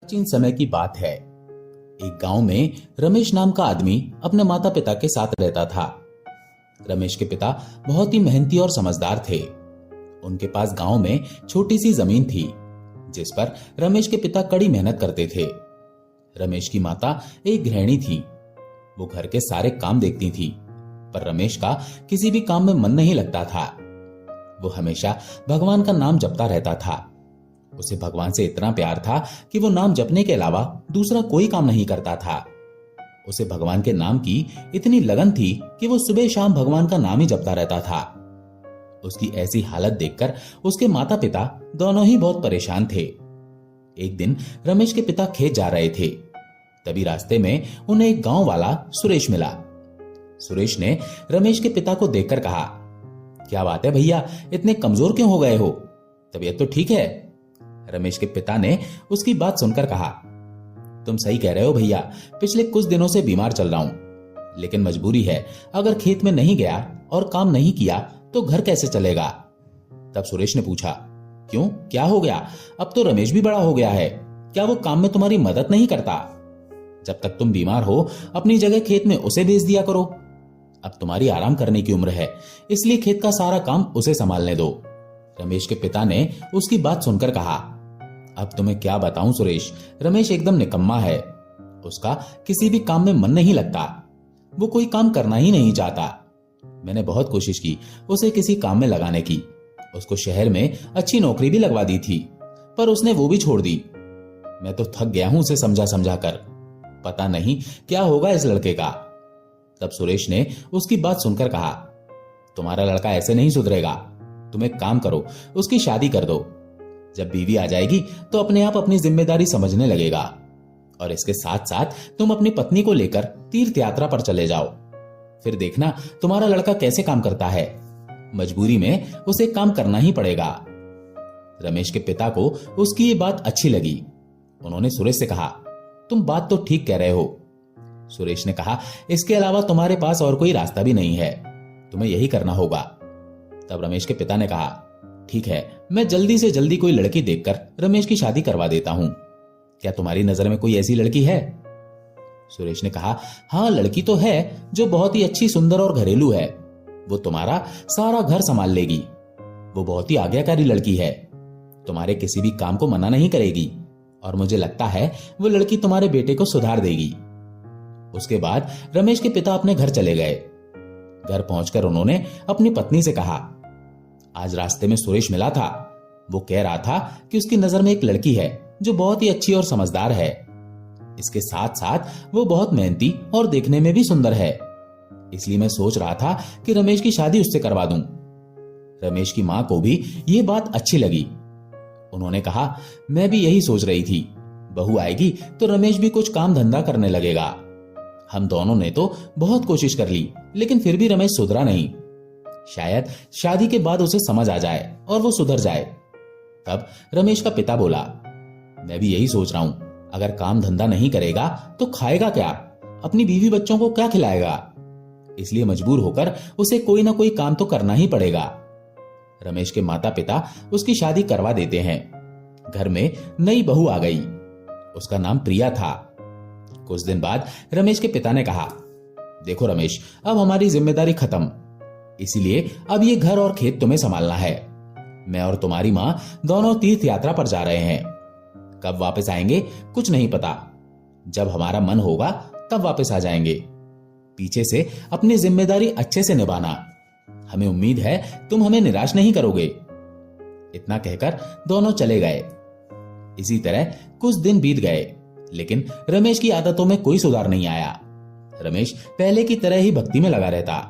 प्राचीन समय की बात है। एक गांव में रमेश नाम का आदमी अपने माता पिता के साथ रहता था। रमेश के पिता बहुत ही मेहनती और समझदार थे। उनके पास गांव में छोटी सी जमीन थी जिस पर रमेश के पिता कड़ी मेहनत करते थे। रमेश की माता एक गृहिणी थी। वो घर के सारे काम देखती थी, पर रमेश का किसी भी काम में मन नहीं लगता था। वो हमेशा भगवान का नाम जपता रहता था। उसे भगवान से इतना प्यार था कि वो नाम जपने के अलावा दूसरा कोई काम नहीं करता था। उसे भगवान के नाम की इतनी लगन थी कि वो सुबह शाम भगवान का नाम ही जपता रहता था। उसकी ऐसी हालत देखकर उसके माता पिता दोनों ही बहुत परेशान थे। एक दिन रमेश के पिता खेत जा रहे थे। तभी रास्ते में उन्हें एक गांव वाला सुरेश मिला। सुरेश ने रमेश के पिता को देखकर कहा, क्या बात है भैया, इतने कमजोर क्यों हो गए हो? तबीयत तो ठीक है? रमेश के पिता ने उसकी बात सुनकर कहा, तुम सही कह रहे हो भैया, पिछले कुछ दिनों से बीमार चल रहा हूं, लेकिन मजबूरी है। अगर खेत में नहीं गया और काम नहीं किया तो घर कैसे चलेगा? तब सुरेश ने पूछा, क्यों, क्या हो गया? अब तो रमेश भी बड़ा हो गया है, क्या वो काम में तुम्हारी मदद नहीं करता? जब तक तुम बीमार हो अपनी जगह खेत में उसे भेज दिया करो। अब तुम्हारी आराम करने की उम्र है, इसलिए खेत का सारा काम उसे संभालने दो। रमेश के पिता ने उसकी बात सुनकर कहा, अब तुम्हें क्या बताऊं सुरेश, रमेश एकदम निकम्मा है। उसका किसी भी काम में मन नहीं लगता। वो कोई काम करना ही नहीं चाहता। मैंने बहुत कोशिश की उसे किसी काम में लगाने की। उसको शहर में अच्छी नौकरी भी लगवा दी थी, पर उसने वो भी छोड़ दी। मैं तो थक गया हूं उसे समझा समझा कर। पता नहीं क्या होगा इस लड़के का। तब सुरेश ने उसकी बात सुनकर कहा, तुम्हारा लड़का ऐसे नहीं सुधरेगा। तुम एक काम करो, उसकी शादी कर दो। जब बीवी आ जाएगी तो अपने आप अपनी जिम्मेदारी समझने लगेगा, और इसके साथ साथ तुम अपनी पत्नी को लेकर तीर्थ यात्रा पर चले जाओ। फिर देखना तुम्हारा लड़का कैसे काम करता है। मजबूरी में उसे काम करना ही पड़ेगा। रमेश के पिता को उसकी ये बात अच्छी लगी। उन्होंने सुरेश से कहा, तुम बात तो ठीक कह रहे हो। सुरेश ने कहा, इसके अलावा तुम्हारे पास और कोई रास्ता भी नहीं है, तुम्हें यही करना होगा। तब रमेश के पिता ने कहा, ठीक है, मैं जल्दी से जल्दी कोई लड़की देखकर रमेश की शादी करवा देता हूं। क्या तुम्हारी नजर में कोई ऐसी लड़की है? सुरेश ने कहा, हाँ, लड़की तो है जो बहुत ही अच्छी, सुंदर और घरेलू है। वो तुम्हारा सारा घर संभाल लेगी। वो बहुत ही आज्ञाकारी लड़की है, तुम्हारे किसी भी काम को मना नहीं करेगी, और मुझे लगता है वो लड़की तुम्हारे बेटे को सुधार देगी। उसके बाद रमेश के पिता अपने घर चले गए। घर पहुंचकर उन्होंने अपनी पत्नी से कहा, आज रास्ते में सुरेश मिला था। वो कह रहा था कि उसकी नजर में एक लड़की है जो बहुत ही अच्छी और समझदार है। इसके साथ साथ वो बहुत मेहनती और देखने में भी सुंदर है। इसलिए मैं सोच रहा था कि रमेश की शादी उससे करवा दूं। रमेश की मां को भी ये बात अच्छी लगी। उन्होंने कहा, मैं भी यही सोच रही थी। बहू आएगी तो रमेश भी कुछ काम धंधा करने लगेगा। हम दोनों ने तो बहुत कोशिश कर ली, लेकिन फिर भी रमेश सुधरा नहीं। शायद शादी के बाद उसे समझ आ जाए और वो सुधर जाए। तब रमेश का पिता बोला, मैं भी यही सोच रहा हूं, अगर काम धंधा नहीं करेगा तो खाएगा क्या? अपनी बीवी बच्चों को क्या खिलाएगा? इसलिए मजबूर होकर उसे कोई ना कोई काम तो करना ही पड़ेगा। रमेश के माता पिता उसकी शादी करवा देते हैं। घर में नई बहू आ गई। उसका नाम प्रिया था। कुछ दिन बाद रमेश के पिता ने कहा, देखो रमेश, अब हमारी जिम्मेदारी खत्म, इसीलिए अब ये घर और खेत तुम्हें संभालना है। मैं और तुम्हारी मां दोनों तीर्थ यात्रा पर जा रहे हैं। कब वापस आएंगे कुछ नहीं पता। जब हमारा मन होगा तब वापस आ जाएंगे। पीछे से अपनी जिम्मेदारी अच्छे से निभाना। हमें उम्मीद है तुम हमें निराश नहीं करोगे। इतना कहकर दोनों चले गए। इसी तरह कुछ दिन बीत गए, लेकिन रमेश की आदतों में कोई सुधार नहीं आया। रमेश पहले की तरह ही भक्ति में लगा रहता।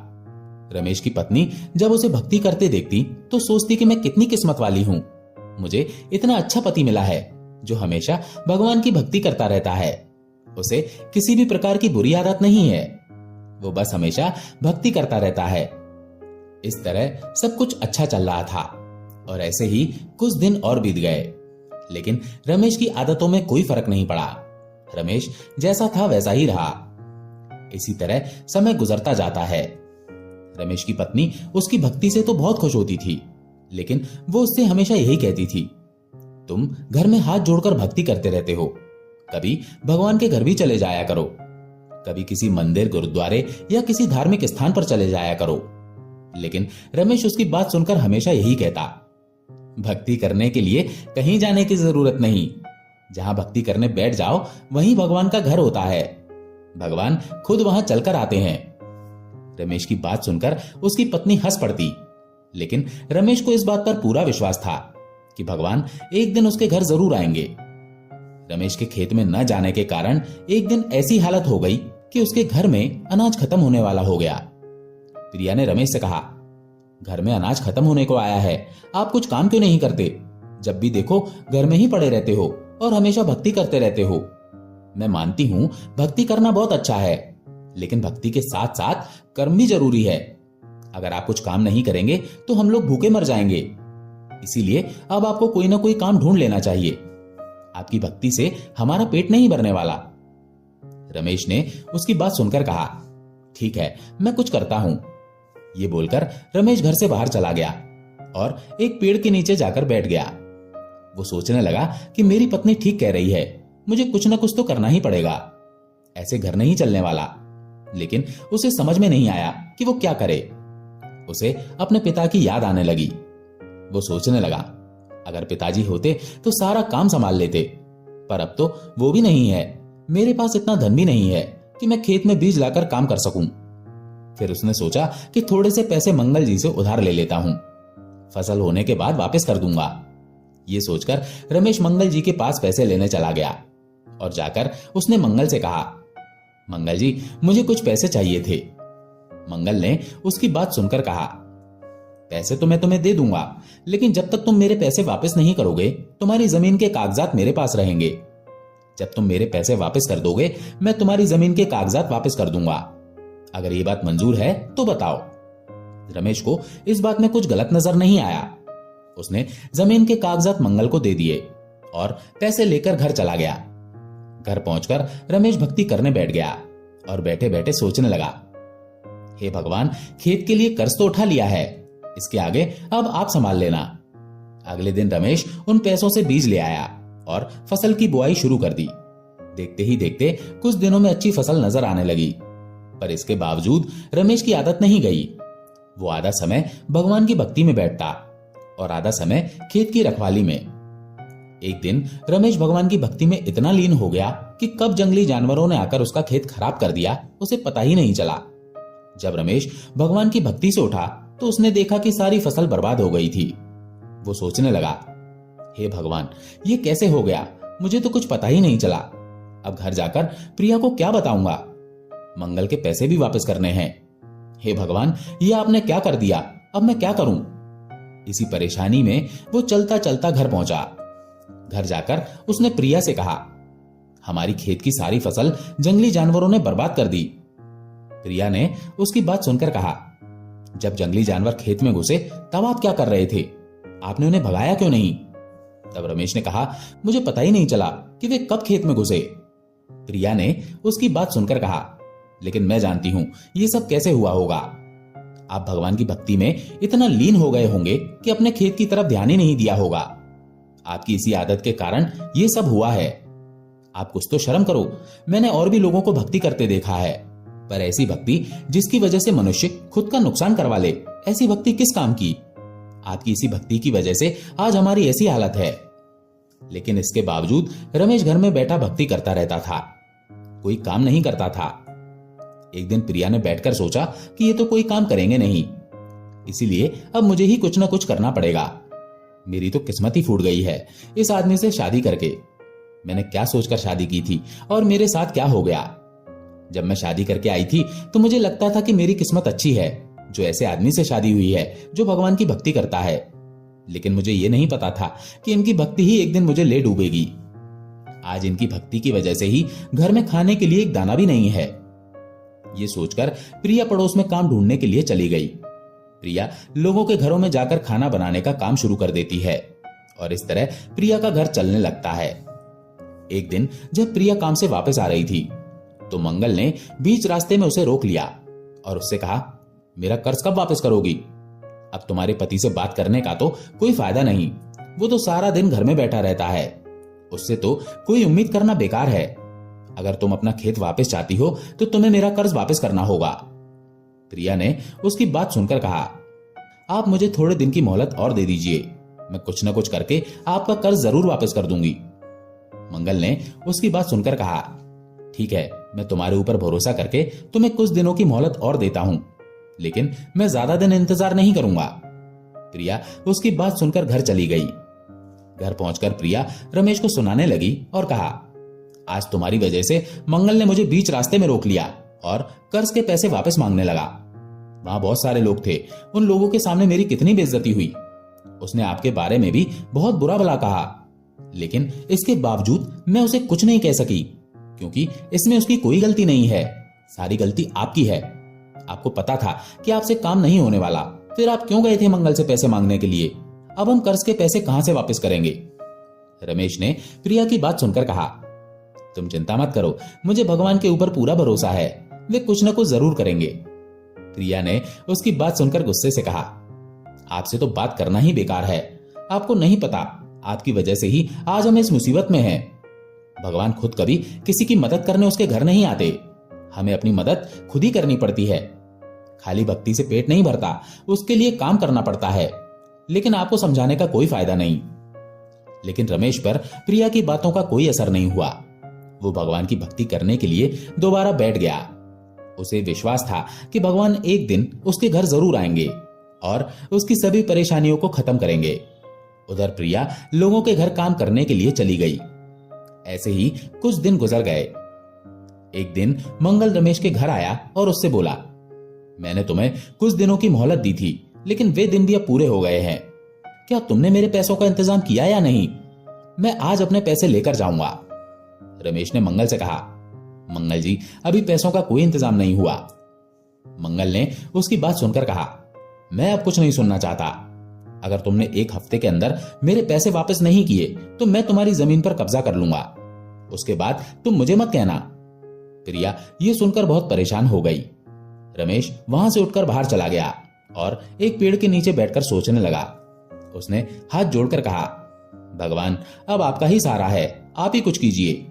रमेश की पत्नी जब उसे भक्ति करते देखती तो सोचती कि मैं कितनी किस्मत वाली हूं, मुझे इतना अच्छा पति मिला है जो हमेशा भगवान की भक्ति करता रहता है। उसे किसी भी प्रकार की बुरी आदत नहीं है, वो बस हमेशा भक्ति करता रहता है। इस तरह सब कुछ अच्छा चल रहा था, और ऐसे ही कुछ दिन और बीत गए, लेकिन रमेश की आदतों में कोई फर्क नहीं पड़ा। रमेश जैसा था वैसा ही रहा। इसी तरह समय गुजरता जाता है। रमेश की पत्नी उसकी भक्ति से तो बहुत खुश होती थी, लेकिन वो उससे हमेशा यही कहती थी, तुम घर में हाथ जोड़कर भक्ति करते रहते हो, कभी भगवान के घर भी चले जाया करो, कभी किसी मंदिर, गुरुद्वारे या किसी धार्मिक स्थान पर चले जाया करो। लेकिन रमेश उसकी बात सुनकर हमेशा यही कहता, भक्ति करने के लिए कहीं जाने की जरूरत नहीं, जहां भक्ति करने बैठ जाओ वहीं भगवान का घर होता है, भगवान खुद वहां चलकर आते हैं। रमेश की बात सुनकर उसकी पत्नी हंस पड़ती, लेकिन रमेश को इस बात पर पूरा विश्वास था कि भगवान एक दिन उसके घर जरूर आएंगे। रमेश के खेत में न जाने के कारण एक दिन ऐसी हालत हो गई कि उसके घर में अनाज खत्म होने वाला हो गया। प्रिया ने रमेश से कहा, घर में अनाज खत्म होने को आया है, आप कुछ काम क्यों नहीं करते? जब भी देखो घर में ही पड़े रहते हो और हमेशा भक्ति करते रहते हो। मैं मानती हूं भक्ति करना बहुत अच्छा है, लेकिन भक्ति के साथ साथ कर्म भी जरूरी है। अगर आप कुछ काम नहीं करेंगे तो हम लोग भूखे मर जाएंगे। इसीलिए अब आपको कोई ना कोई काम ढूंढ लेना चाहिए। आपकी भक्ति से हमारा पेट नहीं भरने वाला। रमेश ने उसकी बात सुनकर कहा, ठीक है, मैं कुछ करता हूं। ये बोलकर रमेश घर से बाहर चला गया और एक पेड़ के नीचे जाकर बैठ गया। वो सोचने लगा कि मेरी पत्नी ठीक कह रही है, मुझे कुछ ना कुछ तो करना ही पड़ेगा, ऐसे घर नहीं चलने वाला। लेकिन उसे समझ में नहीं आया कि वो क्या करे। उसे अपने पिता की याद आने लगी। वो सोचने लगा, अगर पिताजी होते तो सारा काम संभाल लेते, पर अब तो वो भी नहीं है। मेरे पास इतना धन भी नहीं है कि मैं खेत में बीज लाकर काम कर सकूं। फिर उसने सोचा कि थोड़े से पैसे मंगल जी से उधार ले लेता हूं, फसल होने के बाद वापस कर दूंगा। ये सोचकर रमेश मंगल जी के पास पैसे लेने चला गया और जाकर उसने मंगल से कहा, मंगल जी, मुझे कुछ पैसे चाहिए थे। मंगल ने उसकी बात सुनकर कहा, पैसे तो मैं तुम्हें दे दूंगा, लेकिन जब तक तुम मेरे पैसे वापस नहीं करोगे तुम्हारी जमीन के कागजात मेरे पास रहेंगे। जब तुम मेरे पैसे वापस कर दोगे मैं तुम्हारी जमीन के कागजात वापस कर दूंगा। अगर ये बात मंजूर है तो बताओ। रमेश को इस बात में कुछ गलत नजर नहीं आया। उसने जमीन के कागजात मंगल को दे दिए और पैसे लेकर घर चला गया। घर पहुंचकर रमेश भक्ति करने बैठ गया और बैठे बैठे सोचने लगा, हे भगवान, खेत के लिए कर्ज तो उठा लिया है, इसके आगे अब आप संभाल लेना। अगले दिन रमेश उन पैसों से बीज ले आया और फसल की बुआई शुरू कर दी। देखते ही देखते कुछ दिनों में अच्छी फसल नजर आने लगी, पर इसके बावजूद रमेश की आदत नहीं गई। वो आधा समय भगवान की भक्ति में बैठता और आधा समय खेत की रखवाली में। एक दिन रमेश भगवान की भक्ति में इतना लीन हो गया कि कब जंगली जानवरों ने आकर उसका खेत खराब कर दिया उसे पता ही नहीं चला। जब रमेश भगवान की भक्ति से उठा तो उसने देखा कि सारी फसल बर्बाद हो गई थी। वो सोचने लगा, हे भगवान, ये कैसे हो गया? मुझे तो कुछ पता ही नहीं चला। अब घर जाकर प्रिया को क्या बताऊंगा? मंगल के पैसे भी वापस करने हैं। हे भगवान, ये आपने क्या कर दिया? अब मैं क्या करूं? इसी परेशानी में वो चलता चलता घर पहुंचा। घर जाकर उसने प्रिया से कहा, हमारी खेत की सारी फसल जंगली जानवरों ने बर्बाद कर दी। प्रिया ने उसकी बात सुनकर कहा, जब जंगली जानवर खेत में घुसे तब आप क्या कर रहे थे? आपने उन्हें भगाया क्यों नहीं? तब रमेश ने कहा, मुझे पता ही नहीं चला कि वे कब खेत में घुसे। प्रिया ने उसकी बात सुनकर कहा, लेकिन मैं जानती हूं ये सब कैसे हुआ होगा। आप भगवान की भक्ति में इतना लीन हो गए होंगे कि अपने खेत की तरफ ध्यान ही नहीं दिया होगा। आपकी इसी आदत के कारण ये सब हुआ है। आप कुछ तो शर्म करो। मैंने और भी लोगों को भक्ति करते देखा है, पर ऐसी भक्ति जिसकी वजह से मनुष्य खुद का नुकसान करवा ले, ऐसी भक्ति किस काम की? आपकी इसी भक्ति की वजह से आज हमारी ऐसी हालत है। लेकिन इसके बावजूद रमेश घर में बैठा भक्ति करता रहता था, कोई काम नहीं करता था। एक दिन प्रिया ने बैठकर सोचा कि ये तो कोई काम करेंगे नहीं, इसीलिए अब मुझे ही कुछ ना कुछ करना पड़ेगा। मेरी तो किस्मत ही फूट गई है इस आदमी से शादी करके। मैंने क्या सोचकर शादी की थी और मेरे साथ क्या हो गया? जब मैं शादी करके आई थी तो मुझे लगता था कि मेरी किस्मत अच्छी है जो ऐसे आदमी से शादी हुई है जो भगवान की भक्ति करता है। लेकिन मुझे यह नहीं पता था कि इनकी भक्ति ही एक दिन मुझे ले डूबेगी। आज इनकी भक्ति की वजह से ही घर में खाने के लिए एक दाना भी नहीं है। ये सोचकर प्रिया पड़ोस में काम ढूंढने के लिए चली गई। प्रिया लोगों के घरों में जाकर खाना बनाने का काम शुरू कर देती है और इस तरह प्रिया का घर चलने लगता है। एक दिन जब प्रिया काम से वापस आ रही थी तो मंगल ने बीच रास्ते में उसे रोक लिया और उससे कहा, मेरा कर्ज कब वापस करोगी? अब तुम्हारे पति से बात करने का तो कोई फायदा नहीं, वो तो सारा दिन घर में बैठा रहता है। उससे तो कोई उम्मीद करना बेकार है। अगर तुम अपना खेत वापस चाहती हो तो तुम्हें मेरा कर्ज वापस करना होगा। प्रिया ने उसकी बात सुनकर कहा, आप मुझे थोड़े दिन की मोहलत और दे दीजिए, मैं कुछ न कुछ करके आपका कर्ज जरूर वापस कर दूंगी। मंगल ने उसकी बात सुनकर कहा, ठीक है, मैं तुम्हारे ऊपर भरोसा करके तुम्हें कुछ दिनों की मोहलत और देता हूं, लेकिन मैं ज्यादा दिन इंतजार नहीं करूंगा। प्रिया उसकी बात सुनकर घर चली गई। घर पहुंचकर प्रिया रमेश को सुनाने लगी और कहा, आज तुम्हारी वजह से मंगल ने मुझे बीच रास्ते में रोक लिया और कर्ज के पैसे वापस मांगने लगा। वहां बहुत सारे लोग थे, उन लोगों के सामने मेरी कितनी बेइज्जती हुई। उसने आपके बारे में भी बहुत बुरा भला कहा, लेकिन इसके बावजूद मैं उसे कुछ नहीं कह सकी, क्योंकि इसमें उसकी कोई गलती नहीं है, सारी गलती आपकी है। आपको पता था कि आपसे काम नहीं होने वाला, फिर आप क्यों गए थे मंगल से पैसे मांगने के लिए? अब हम कर्ज के पैसे कहां से वापस करेंगे? रमेश ने प्रिया की बात सुनकर कहा, तुम चिंता मत करो, मुझे भगवान के ऊपर पूरा भरोसा है, वे कुछ न कुछ जरूर करेंगे। प्रिया ने उसकी बात सुनकर गुस्से से कहा, आपसे तो बात करना ही बेकार है। आपको नहीं पता, आपकी वजह से ही आज हम इस मुसीबत में हैं। भगवान खुद कभी किसी की मदद करने उसके घर नहीं आते, हमें अपनी मदद खुद ही करनी पड़ती है। खाली भक्ति से पेट नहीं भरता, उसके लिए काम करना पड़ता है, लेकिन आपको समझाने का कोई फायदा नहीं। लेकिन रमेश पर प्रिया की बातों का कोई असर नहीं हुआ। वो भगवान की भक्ति करने के लिए दोबारा बैठ गया। उसे विश्वास था कि भगवान एक दिन उसके घर जरूर आएंगे और उसकी सभी परेशानियों को खत्म करेंगे। उधर प्रिया लोगों के घर काम करने के लिए चली गई। ऐसे ही कुछ दिन गुजर गए। एक दिन मंगल रमेश के घर आया और उससे बोला, मैंने तुम्हें कुछ दिनों की मोहलत दी थी, लेकिन वे दिन भी अब पूरे हो गए हैं। क्या तुमने मेरे पैसों का इंतजाम किया या नहीं? मैं आज अपने पैसे लेकर जाऊंगा। रमेश ने मंगल से कहा, मंगल जी, अभी पैसों का कोई इंतजाम नहीं हुआ। मंगल ने उसकी बात सुनकर कहा, मैं अब कुछ नहीं सुनना चाहता। अगर तुमने एक हफ्ते के अंदर मेरे पैसे वापस नहीं किए तो मैं तुम्हारी जमीन पर कब्जा कर लूंगा, उसके बाद तुम मुझे मत कहना। प्रिया ये सुनकर बहुत परेशान हो गई। रमेश वहां से उठकर बाहर चला गया और एक पेड़ के नीचे बैठकर सोचने लगा। उसने हाथ जोड़कर कहा, भगवान, अब आपका ही सहारा है, आप ही कुछ कीजिए।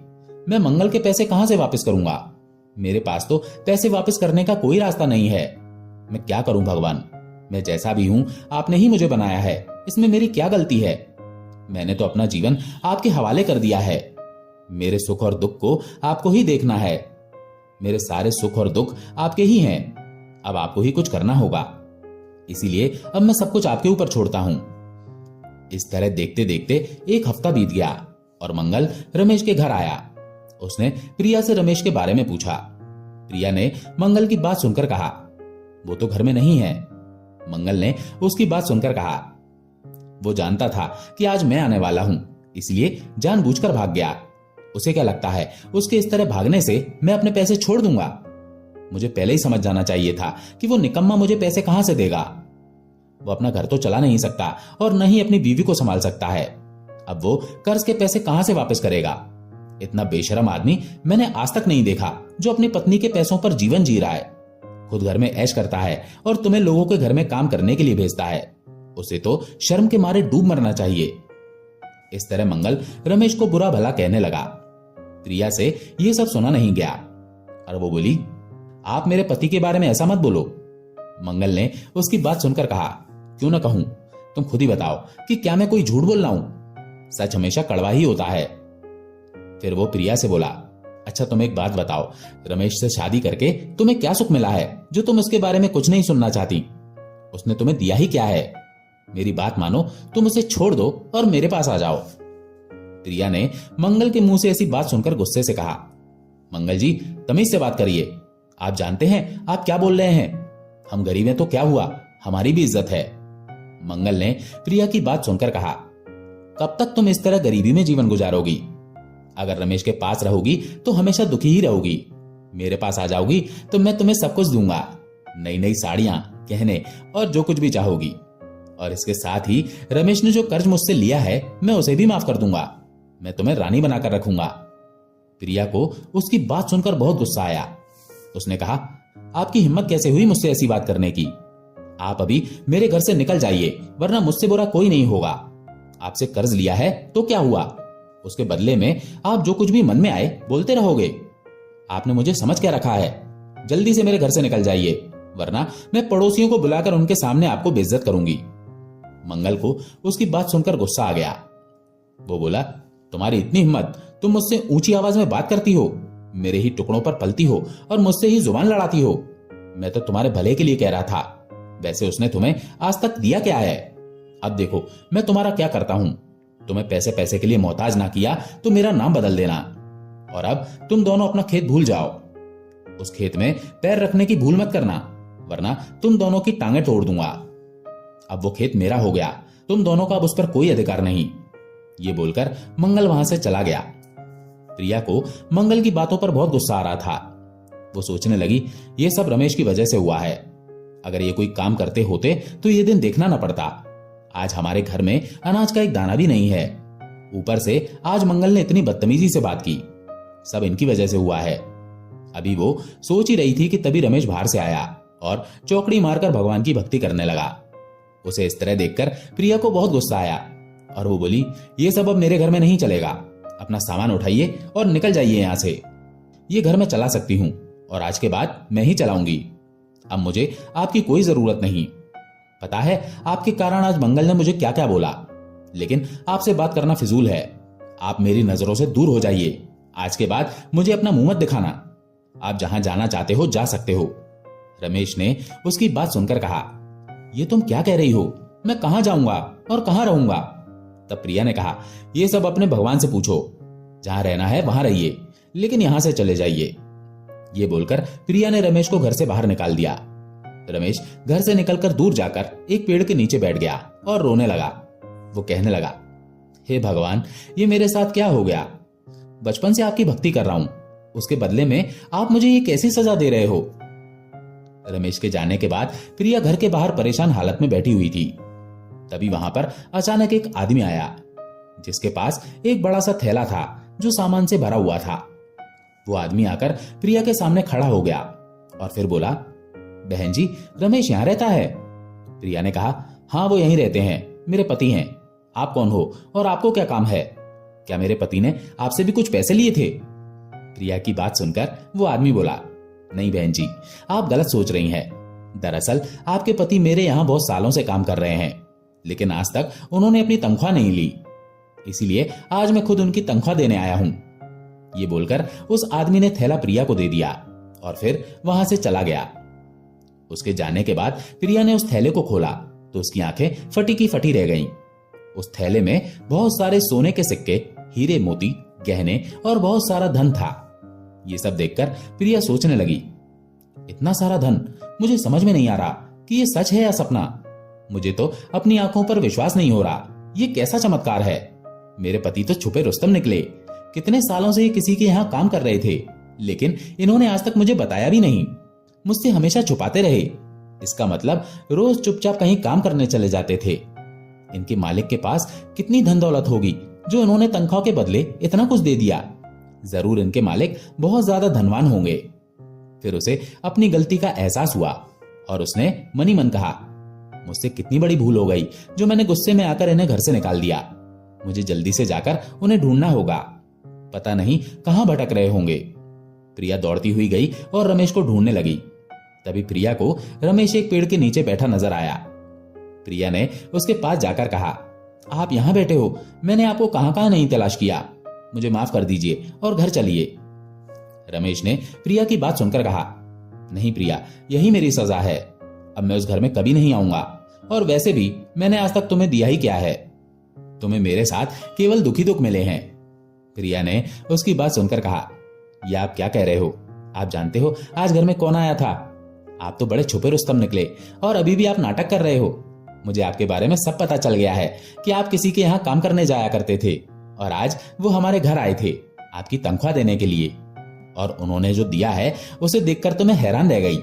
मैं मंगल के पैसे कहां से वापस करूंगा? मेरे पास तो पैसे वापस करने का कोई रास्ता नहीं है। मैं क्या करूं भगवान? मैं जैसा भी हूं आपने ही मुझे बनाया है, इसमें मेरी क्या गलती है? मैंने तो अपना जीवन आपके हवाले कर दिया है। मेरे सुख और दुख को आपको ही देखना है। मेरे सारे सुख और दुख आपके ही हैं, अब आपको ही कुछ करना होगा। इसीलिए अब मैं सब कुछ आपके ऊपर छोड़ता हूं। इस तरह देखते देखते एक हफ्ता बीत गया और मंगल रमेश के घर आया। उसने प्रिया से रमेश के बारे में पूछा। प्रिया ने मंगल की बात सुनकर कहा, वो तो घर में नहीं है। मंगल ने उसकी बात सुनकर कहा, वो जानता था कि आज मैं आने वाला हूं, इसलिए जानबूझकर भाग गया। उसे क्या लगता है उसके इस तरह भागने से मैं अपने पैसे छोड़ दूंगा? मुझे पहले ही समझ जाना चाहिए था कि वो निकम्मा मुझे पैसे कहां से देगा। वो अपना घर तो चला नहीं सकता और न ही अपनी बीवी को संभाल सकता है। अब वो कर्ज के पैसे कहां से वापस करेगा? इतना बेशरम आदमी मैंने आज तक नहीं देखा जो अपनी पत्नी के पैसों पर जीवन जी रहा है। खुद घर में ऐश करता है और तुम्हें लोगों के घर में काम करने के लिए भेजता है। उसे तो शर्म के मारे डूब मरना चाहिए। इस तरह मंगल रमेश को बुरा भला कहने लगा। प्रिया से यह सब सुना नहीं गया और वो बोली, आप मेरे पति के बारे में ऐसा मत बोलो। मंगल ने उसकी बात सुनकर कहा, क्यों ना कहूं, तुम खुद ही बताओ कि क्या मैं कोई झूठ बोल रहा हूं? सच हमेशा कड़वा ही होता है। फिर वो प्रिया से बोला, अच्छा तुम एक बात बताओ, रमेश से शादी करके तुम्हें क्या सुख मिला है जो तुम उसके बारे में कुछ नहीं सुनना चाहती? उसने तुम्हें दिया ही क्या है? मेरी बात मानो, तुम उसे छोड़ दो और मेरे पास आ जाओ। प्रिया ने मंगल के मुंह से ऐसी बात सुनकर गुस्से से कहा, मंगल जी, तमीज से बात करिए। आप जानते हैं आप क्या बोल रहे हैं? हम गरीब हैं तो क्या हुआ, हमारी भी इज्जत है। मंगल ने प्रिया की बात सुनकर कहा, कब तक तुम इस तरह गरीबी में जीवन गुजारोगी? अगर रमेश के पास रहोगी तो हमेशा दुखी ही रहोगी। मेरे पास आ जाओगी तो मैं तुम्हें सब कुछ दूंगा, नई नई साड़ियां, गहने और जो कुछ भी चाहोगी। और इसके साथ ही रमेश ने जो कर्ज मुझसे लिया है मैं उसे भी माफ कर दूंगा। मैं तुम्हें रानी बनाकर रखूंगा। प्रिया को उसकी बात सुनकर बहुत गुस्सा आया। उसने कहा, आपकी हिम्मत कैसे हुई मुझसे ऐसी बात करने की? आप अभी मेरे घर से निकल जाइए, वरना मुझसे बुरा कोई नहीं होगा। आपसे कर्ज लिया है तो क्या हुआ? उसके बदले में आप जो कुछ भी मन में आए बोलते रहोगे। आपने मुझे समझ क्या रखा है? जल्दी से मेरे घर से निकल जाइए, वरना मैं पड़ोसियों को बुलाकर उनके सामने आपको बेइज्जत करूंगी। मंगल को उसकी बात सुनकर गुस्सा आ गया। वो बोला, तुम्हारी इतनी हिम्मत, तुम मुझसे ऊंची आवाज में बात करती हो, मेरे ही टुकड़ों पर पलती हो और मुझसे ही जुबान लड़ाती हो। मैं तो तुम्हारे भले के लिए कह रहा था। वैसे उसने तुम्हें आज तक दिया क्या है? अब देखो मैं तुम्हारा क्या करता हूं। तुम्हें पैसे पैसे के लिए मोहताज ना किया तो मेरा नाम बदल देना, और अब तुम दोनों अपना खेत भूल जाओ। उस खेत में पैर रखने की भूल मत करना, वरना तुम दोनों की टांगें तोड़ दूंगा। अब वो खेत मेरा हो गया, तुम दोनों का अब उस पर कोई अधिकार नहीं। ये बोलकर मंगल वहां से चला गया। प्रिया को मंगल की बातों पर बहुत गुस्सा आ रहा था। वो सोचने लगी, ये सब रमेश की वजह से हुआ है। अगर ये कोई काम करते होते तो ये दिन देखना न पड़ता। आज हमारे घर में अनाज का एक दाना भी नहीं है। ऊपर से आज मंगल ने इतनी बदतमीजी से बात की। सब इनकी वजह से हुआ है। अभी वो सोच ही रही थी कि तभी रमेश बाहर से आया और चौकड़ी मारकर भगवान की भक्ति करने लगा। उसे इस तरह देखकर प्रिया को बहुत गुस्सा आया और वो बोली, ये सब अब मेरे घर में नहीं चलेगा। अपना सामान उठाइए और निकल जाइए यहां से। ये घर मैं चला सकती हूं और आज के बाद मैं ही चलाऊंगी। अब मुझे आपकी कोई जरूरत नहीं। पता है आपके कारण आज मंगल ने मुझे क्या क्या बोला, लेकिन आपसे बात करना फिजूल है। आप मेरी नजरों से दूर हो जाइए। आज के बाद मुझे अपना मुंह मत दिखाना। आप जहां जाना चाहते हो जा सकते हो। रमेश ने उसकी बात सुनकर कहा, ये तुम क्या कह रही हो? मैं कहां जाऊंगा और कहां रहूंगा? तब प्रिया ने कहा, ये सब अपने भगवान से पूछो। जहां रहना है वहां रहिए, लेकिन यहां से चले जाइए। ये बोलकर प्रिया ने रमेश को घर से बाहर निकाल दिया। रमेश घर से निकलकर दूर जाकर एक पेड़ के नीचे बैठ गया और रोने लगा। वो कहने लगा, हे भगवान, ये मेरे साथ क्या हो गया? बचपन से आपकी भक्ति कर रहा हूं, उसके बदले में आप मुझे ये कैसी सजा दे रहे हो? रमेश के जाने के बाद प्रिया घर के बाहर परेशान हालत में बैठी हुई थी। तभी वहां पर अचानक एक आदमी आया, जिसके पास एक बड़ा सा थैला था जो सामान से भरा हुआ था। वो आदमी आकर प्रिया के सामने खड़ा हो गया और फिर बोला, बहन जी, रमेश यहाँ रहता है? प्रिया ने कहा, हाँ वो यहीं रहते हैं, मेरे पति हैं। आप कौन हो और आपको क्या काम है? क्या मेरे पति ने आपसे भी कुछ पैसे लिए थे? प्रिया की बात सुनकर वो आदमी बोला, नहीं बहन जी, आप गलत सोच रही हैं। दरअसल आपके पति मेरे यहाँ बहुत सालों से काम कर रहे हैं, लेकिन आज तक उन्होंने अपनी तनख्वाह नहीं ली, इसीलिए आज मैं खुद उनकी तनख्वाह देने आया हूं। ये बोलकर उस आदमी ने थैला प्रिया को दे दिया और फिर वहां से चला गया। उसके जाने के बाद प्रिया ने उस थैले को खोला तो उसकी आंखें फटी की फटी रह गईं। उस थैले में बहुत सारे सोने के सिक्के, हीरे मोती, गहने और बहुत सारा धन था। ये सब देखकर प्रिया सोचने लगी, इतना सारा धन, मुझे समझ में नहीं आ रहा कि ये सच है या सपना। मुझे तो अपनी आंखों पर विश्वास नहीं हो रहा। ये कैसा चमत्कार है? मेरे पति तो छुपे रुस्तम निकले। कितने सालों से ये किसी के यहाँ काम कर रहे थे, लेकिन इन्होंने आज तक मुझे बताया भी नहीं। मुझसे हमेशा छुपाते रहे। इसका मतलब रोज चुपचाप कहीं काम करने चले जाते थे। इनके मालिक के पास कितनी धन दौलत होगी जो इन्होंने तनख्वाह के बदले इतना कुछ दे दिया। जरूर इनके मालिक बहुत ज्यादा धनवान होंगे। फिर उसे अपनी गलती का एहसास हुआ और उसने मनी मन कहा, मुझसे कितनी बड़ी भूल हो गई जो मैंने गुस्से में आकर इन्हें घर से निकाल दिया। मुझे जल्दी से जाकर उन्हें ढूंढना होगा। पता नहीं कहां भटक रहे होंगे। प्रिया दौड़ती हुई गई और रमेश को ढूंढने लगी। तभी प्रिया को रमेश एक पेड़ के नीचे बैठा नजर आया। प्रिया ने उसके पास जाकर कहा, आप यहां बैठे हो, मैंने आपको कहां कहां नहीं तलाश किया। मुझे माफ कर दीजिए और घर चलिए। रमेश ने प्रिया की बात सुनकर कहा, नहीं प्रिया, यही मेरी सजा है। अब मैं उस घर में कभी नहीं आऊंगा, और वैसे भी मैंने आज तक तुम्हें दिया ही क्या है? तुम्हें मेरे साथ केवल दुखी दुख मिले हैं। प्रिया ने उसकी बात सुनकर कहा, यह आप क्या कह रहे हो? आप जानते हो आज घर में कौन आया था? आप तो बड़े छुपे रुस्तम निकले और अभी भी आप नाटक कर रहे हो। मुझे आपके बारे में सब पता चल गया है कि आप किसी के यहाँ काम करने जाया करते थे और आज वो हमारे घर आए थे आपकी तनख्वाह देने के लिए, और उन्होंने जो दिया है उसे देखकर तो मैं हैरान रह गई।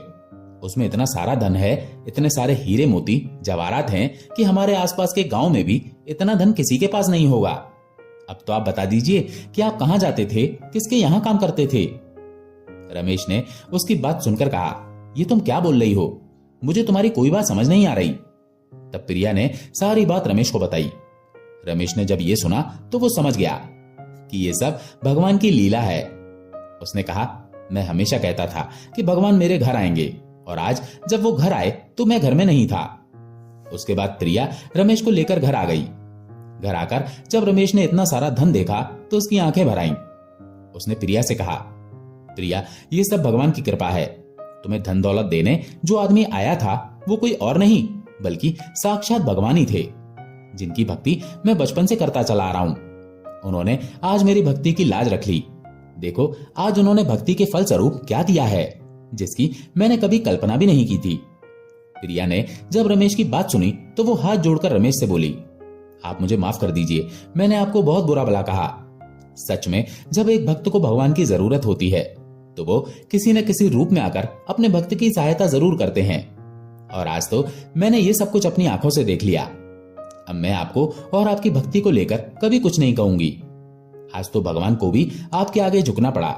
उसमें इतना सारा धन है, इतने सारे हीरे मोती जवाहरात हैं कि हमारे आसपास के गांव में भी इतना धन किसी के पास नहीं होगा। अब तो आप बता दीजिए कि आप कहां जाते थे, किसके यहां काम करते थे? रमेश ने उसकी बात सुनकर कहा, ये तुम क्या बोल रही हो? मुझे तुम्हारी कोई बात समझ नहीं आ रही। तब प्रिया ने सारी बात रमेश को बताई। रमेश ने जब ये सुना तो वो समझ गया। कि ये सब भगवान की लीला है। उसने कहा, मैं हमेशा कहता था कि भगवान मेरे घर आएंगे, और आज जब वो घर आए तो मैं घर में नहीं था। उसके बाद प्रिया रमेश को लेकर घर आ गई। घर आकर जब रमेश ने इतना सारा धन देखा तो उसकी आंखें भर आईं। उसने प्रिया से कहा, प्रिया, ये सब भगवान की कृपा है। तुम्हें धन दौलत देने जो आदमी आया था वो कोई और नहीं बल्कि साक्षात भगवान ही थे, जिनकी भक्ति मैं बचपन से करता चला आ रहा हूं। उन्होंने आज मेरी भक्ति की लाज रख ली। देखो आज उन्होंने भक्ति के फल स्वरूप क्या दिया है, जिसकी मैंने कभी कल्पना भी नहीं की थी। प्रिया ने जब रमेश की बात सुनी तो वो हाथ जोड़कर रमेश से बोली, आप मुझे माफ कर दीजिए, मैंने आपको बहुत बुरा भला कहा। सच में जब एक भक्त को भगवान की जरूरत होती है तो वो किसी न किसी रूप में आकर अपने भक्त की सहायता जरूर करते हैं, और आज तो मैंने ये सब कुछ अपनी आंखों से देख लिया। अब मैं आपको और आपकी भक्ति को लेकर कभी कुछ नहीं कहूंगी। आज तो भगवान को भी आपके आगे झुकना पड़ा।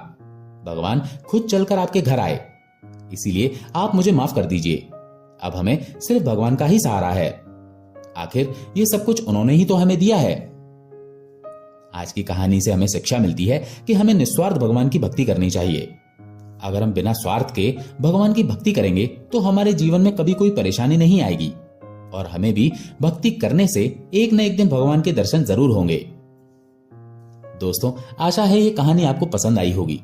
भगवान खुद चलकर आपके घर आए, इसीलिए आप मुझे माफ कर दीजिए। अब हमें सिर्फ भगवान का ही सहारा है। आखिर ये सब कुछ उन्होंने ही तो हमें दिया है। आज की कहानी से हमें शिक्षा मिलती है कि हमें निस्वार्थ भगवान की भक्ति करनी चाहिए। अगर हम बिना स्वार्थ के भगवान की भक्ति करेंगे तो हमारे जीवन में कभी कोई परेशानी नहीं आएगी, और हमें भी भक्ति करने से एक न एक दिन भगवान के दर्शन जरूर होंगे। दोस्तों, आशा है ये कहानी आपको पसंद आई होगी।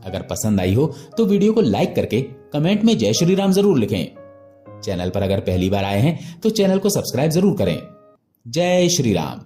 अगर पसंद आई हो तो वीडियो को लाइक करके कमेंट में जय श्री राम जरूर लिखें। चैनल पर अगर पहली बार आए हैं तो चैनल को सब्सक्राइब जरूर करें। जय श्री राम।